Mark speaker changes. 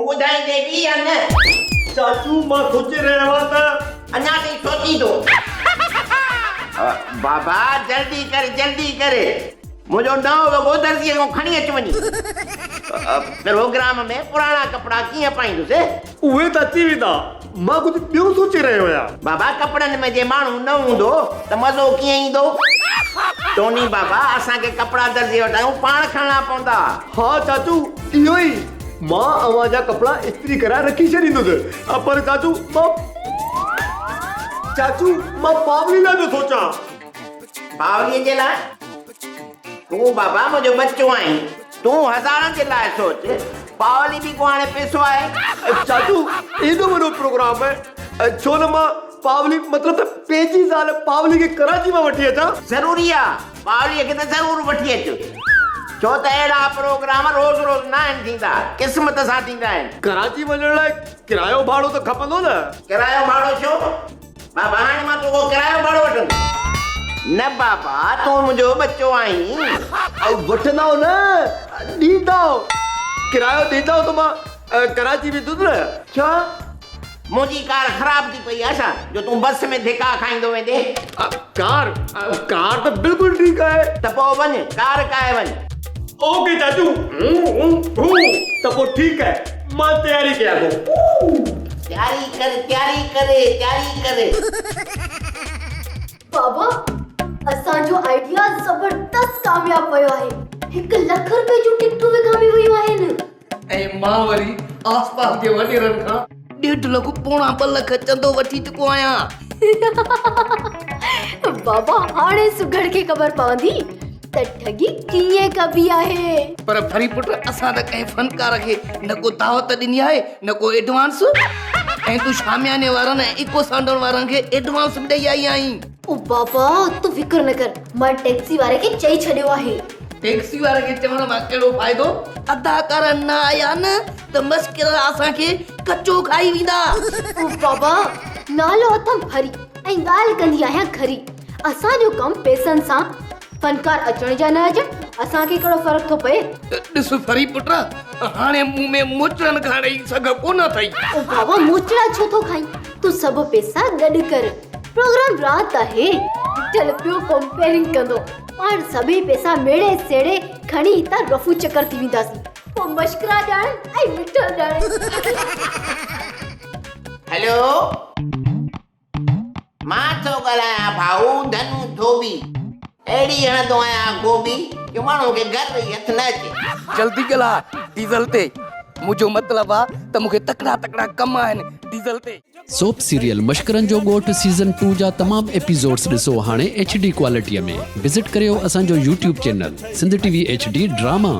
Speaker 1: ॿुधाईंदे बि या न?
Speaker 2: चाचू मां सोचे रहियो आहियां त
Speaker 1: अञा ताईं सोची थो। बाबा जल्दी करे मुंहिंजो नओं वॻो दर्जीअ खां खणी अच वञी। प्रोग्राम में पुराणा कपिड़ा कीअं पाईंदुसि?
Speaker 2: उहे त अची वेंदा, मां कुझु ॿियो सोचे रहियो आहियां।
Speaker 1: बाबा कपिड़नि में जे माण्हू न हूंदो त मज़ो कीअं ईंदो? टोनी बाबा असांखे कपिड़ा दर्जी वटायूं पाण खणणा पवंदा।
Speaker 2: हा चाचू इहो ई, मां अव्हां जा कपिड़ा इस्त्री कराए रखी छॾींदुसि। पर चाचू मां पावली लाइ थो सोचां।
Speaker 1: पावलीअ जे लाइ? तूं बाबा मुंहिंजो बच्चो आहीं, तूं हज़ारनि जे लाइ सोच। पावली बि को हाणे पैसो आहे?
Speaker 2: चाचू एॾो वॾो प्रोग्राम आहे, छो न मां पावली मतिलबु त पंहिंजी ज़ाल पावली खे कराची मां वठी अचां।
Speaker 1: ज़रूरी आहे, पावलीअ खे त ज़रूर वठी अचो, छो त अहिड़ा प्रोग्राम रोज़ न आहिनि थींदा, क़िस्मत सां थींदा आहिनि।
Speaker 2: कराची वञण लाइ किरायो भाड़ो त खपंदो न?
Speaker 1: किरायो भाड़ो छो? बाबा हाणे मां तोखां किरायो भाड़ो वठंदुमि? न बाबा, तूं मुंहिंजो बच्चो आहीं।
Speaker 2: वठंदा न, ॾींदा किरायो ॾींदा त मां कराची वेंदुसि न। छा
Speaker 1: मुंहिंजी कार ख़राब थी पई आहे छा जो तूं बस में धिका खाईंदो वेंदे?
Speaker 2: कार त बिल्कुलु ठीकु आहे।
Speaker 1: त पोइ वञ कार काए वञ।
Speaker 2: ओके चाचू, त पोइ ठीकु आहे, मां तयारी कयां थो।
Speaker 1: तयारी करे।
Speaker 3: बाबा असांजो आइडिया ज़बरदस्त कामयाब वियो आहे। 1 लख रुपए जूं टिकटूं विकामी वियूं आहिनि।
Speaker 4: ऐं मां वरी आसपास जे वॾेरनि खां 1.5 लख पौणा 2 लख चंदो वठी चुको आहियां।
Speaker 3: बाबा हाणे सुघड़ खे ख़बर पवंदी त ठगी कीअं कबी आहे।
Speaker 4: पर फरी पुट असां त कंहिं फनकार खे न को दावत ॾिनी आहे न को एडवांस, ऐं तूं शामियाने वारनि ऐं इको साउंडर वारनि खे एडवांस बि ॾेई आई आहीं।
Speaker 3: ओ बाबा तूं फिकर न कर, मां टैक्सी वारे खे चई छॾियो आहे।
Speaker 4: टैक्सी वारे खे चवण मां कहिड़ो फ़ाइदो? अदाकार न आया न त मस्किरा असांखे कचो खाई वेंदा।
Speaker 3: ओ बाबा नालो अथम फरी ऐं ॻाल्हि कंदी आहियां खरी। असांजो कमु पैसनि सां, फनकार अचण जा न अचण असांखे कहिड़ो फ़र्क़ु थो पए।
Speaker 4: ॾिस फरी पुट, हाणे मुंहुं में मोचड़नि खाणे ई सघ कोन अथई।
Speaker 3: ओ बाबा मोचड़ा छो थो खाई? तूं सभु पैसा गॾु कर, प्रोग्राम रात आहे। चल पियो कंपेयरिंग कंदो, पाण सभई पैसा मेड़े सेड़े खणी हितां रफू चकर थी वेंदासीं। पोइ मश्करा ॼाण ऐं मिठा ॼाण।
Speaker 1: हेलो, मां थो ॻाल्हायां भाऊ धनु धोबी। अहिड़ी हणंदो आहियां गोभी जो माण्हू खे घर ई हथ न अचे।
Speaker 4: जल्दी ॻाल्हा डीज़ल ते, मुंहिंजो मतिलबु आहे त मूंखे तकड़ा कम आहिनि डीज़ल ते।
Speaker 5: सोप सीरियल मश्करनि जो ॻोठ सीज़न 2 जा तमामु एपिसोड्स ॾिसो हाणे HD क्वालिटीअ में। विज़िट करियो असांजो YouTube channel Sindh TV HD drama.